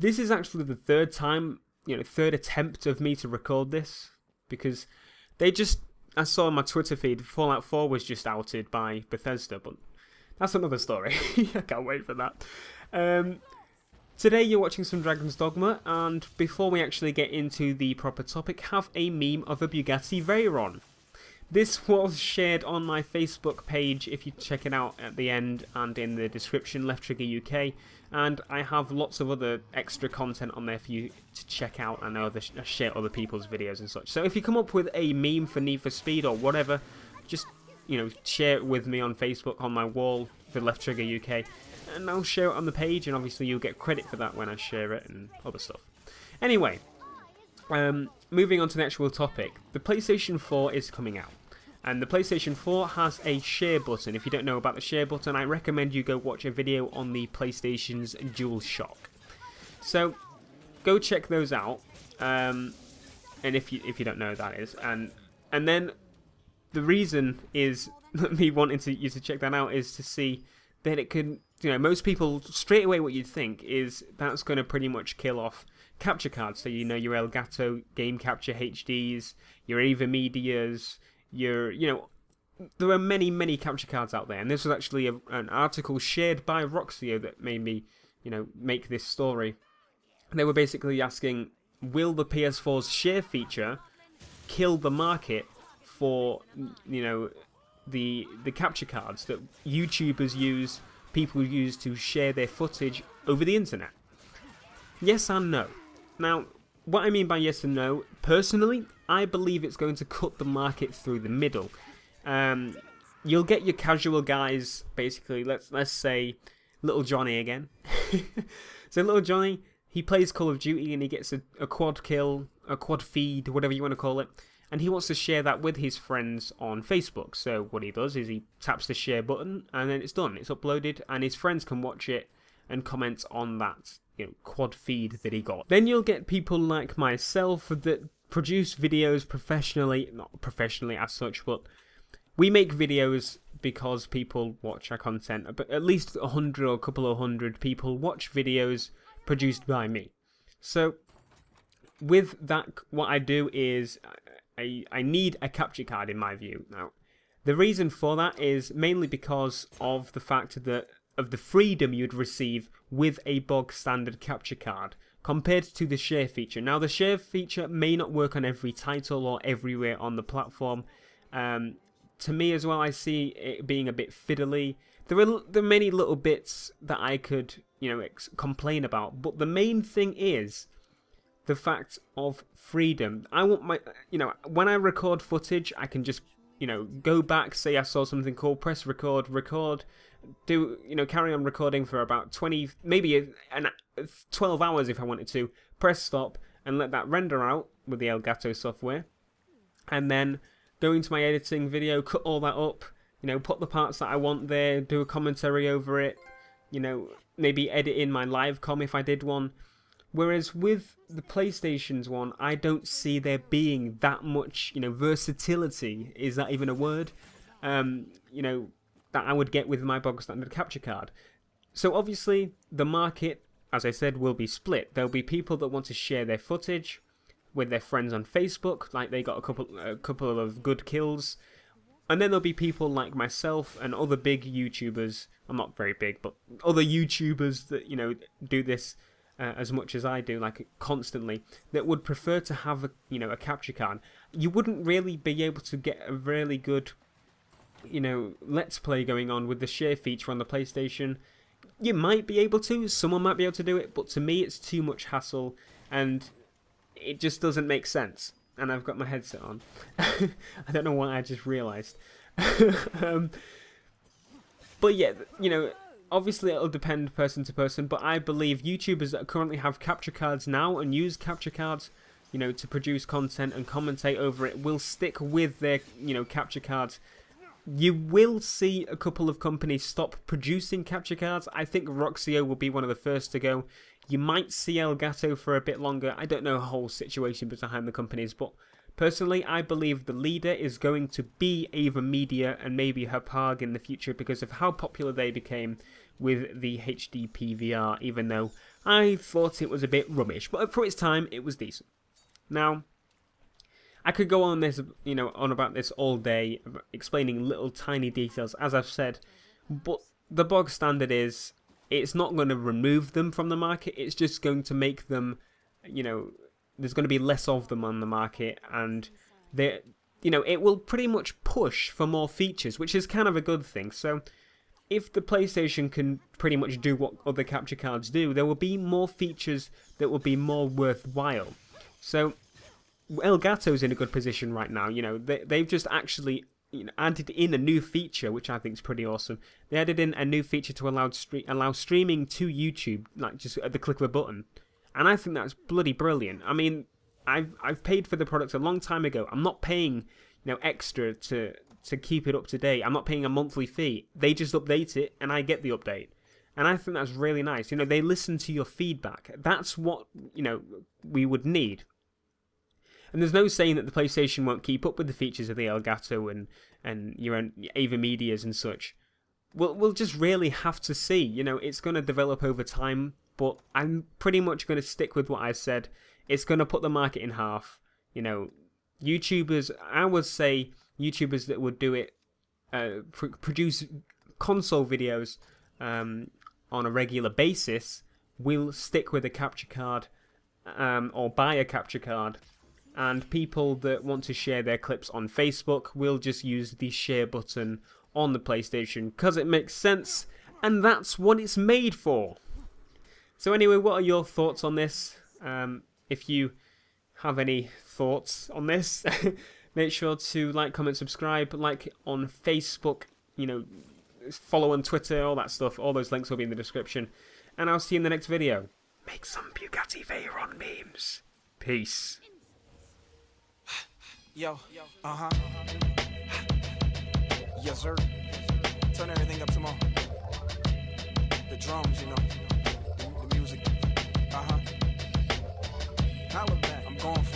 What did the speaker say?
This is actually the third time, third attempt of me to record this, because I saw on my Twitter feed Fallout 4 was just outed by Bethesda, but that's another story. I can't wait for that. Today you're watching some Dragon's Dogma, and before we actually get into the proper topic, have a meme of a Bugatti Veyron. This was shared on my Facebook page, if you check it out at the end and in the description, Left Trigger UK, and I have lots of other extra content on there for you to check out. I know I share other people's videos and such. So if you come up with a meme for Need for Speed or whatever, just share it with me on Facebook on my wall for Left Trigger UK, and I'll share it on the page, and obviously you'll get credit for that when I share it and other stuff. Anyway, moving on to the actual topic, the PlayStation 4 is coming out, and the PlayStation 4 has a share button. If you don't know about the share button, I recommend you go watch a video on the PlayStation's DualShock. So go check those out, and if you don't know what that is, and then the reason is me wanting you to check that out is to see that it could, most people straight away what you'd think is that's going to pretty much kill off capture cards. So your Elgato Game Capture HDs, your Ava Medias, there are many capture cards out there, and this was actually an article shared by Roxio that made me make this story. They were basically asking, will the PS4's share feature kill the market for the capture cards that YouTubers use, people use to share their footage over the internet? Yes and no. Now, what I mean by yes and no, personally, I believe it's going to cut the market through the middle. You'll get your casual guys, basically, let's say Little Johnny again. So Little Johnny, he plays Call of Duty and he gets a quad kill, a quad feed, whatever you want to call it, and he wants to share that with his friends on Facebook. So what he does is he taps the share button, and then it's done. It's uploaded, and his friends can watch it and comment on that quad feed that he got. Then you'll get people like myself that produce videos professionally, not professionally as such, but we make videos because people watch our content. But at least 100 or a couple of hundred people watch videos produced by me. So with that, what I do is I need a capture card, in my view. Now, the reason for that is mainly because of the fact that of the freedom you'd receive with a bog standard capture card compared to the share feature. Now, the share feature may not work on every title or everywhere on the platform. To me as well, I see it being a bit fiddly. There are many little bits that I could complain about, but the main thing is the fact of freedom. I want my, when I record footage, I can just, go back, say I saw something cool, press record, do, carry on recording for about 20, maybe 12 hours if I wanted to, press stop, and let that render out with the Elgato software, and then go into my editing video, cut all that up, put the parts that I want there, do a commentary over it, maybe edit in my live com if I did one. Whereas with the PlayStation's one, I don't see there being that much, versatility, is that even a word, that I would get with my bog standard capture card. So obviously, the market, as I said, will be split. There'll be people that want to share their footage with their friends on Facebook, like they got a couple of good kills. And then there'll be people like myself and other big YouTubers, I'm not very big, but other YouTubers that, do this as much as I do, like constantly, that would prefer to have a capture card. You wouldn't really be able to get a really good let's play going on with the share feature on the PlayStation. You might be able to, someone might be able to do it, but to me it's too much hassle and it just doesn't make sense. And I've got my headset on. I don't know why I just realised. But yeah, obviously it'll depend person to person, but I believe YouTubers that currently have capture cards now and use capture cards, to produce content and commentate over it will stick with their, capture cards. You will see a couple of companies stop producing capture cards. I think Roxio will be one of the first to go. You might see Elgato for a bit longer. I don't know the whole situation behind the companies, but personally, I believe the leader is going to be Ava Media and maybe Hapag in the future because of how popular they became with the HD PVR, even though I thought it was a bit rubbish, but for its time, it was decent. Now, I could go on this, on about this all day, explaining little tiny details, as I've said, but the bog standard is, it's not going to remove them from the market, it's just going to make them, there's going to be less of them on the market, and it will pretty much push for more features, which is kind of a good thing. So if the PlayStation can pretty much do what other capture cards do, there will be more features that will be more worthwhile. So Elgato's in a good position right now. They've just actually added in a new feature, which I think is pretty awesome. They added in a new feature to allow streaming to YouTube, like just at the click of a button. And I think that's bloody brilliant. I mean, I've paid for the product a long time ago. I'm not paying extra to keep it up to date. I'm not paying a monthly fee. They just update it and I get the update. And I think that's really nice. They listen to your feedback. That's what we would need. And there's no saying that the PlayStation won't keep up with the features of the Elgato and your own Ava Medias and such. We'll just really have to see. It's going to develop over time, but I'm pretty much going to stick with what I said. It's going to put the market in half. YouTubers, I would say YouTubers that would do it, produce console videos on a regular basis, will stick with a capture card or buy a capture card. And people that want to share their clips on Facebook will just use the share button on the PlayStation because it makes sense, and that's what it's made for. So anyway, what are your thoughts on this? If you have any thoughts on this, make sure to like, comment, subscribe, like on Facebook, follow on Twitter, all that stuff. All those links will be in the description. And I'll see you in the next video. Make some Bugatti Veyron memes. Peace. Yo, yes sir. Turn everything up tomorrow. The drums, the music. Holla back. I'm going for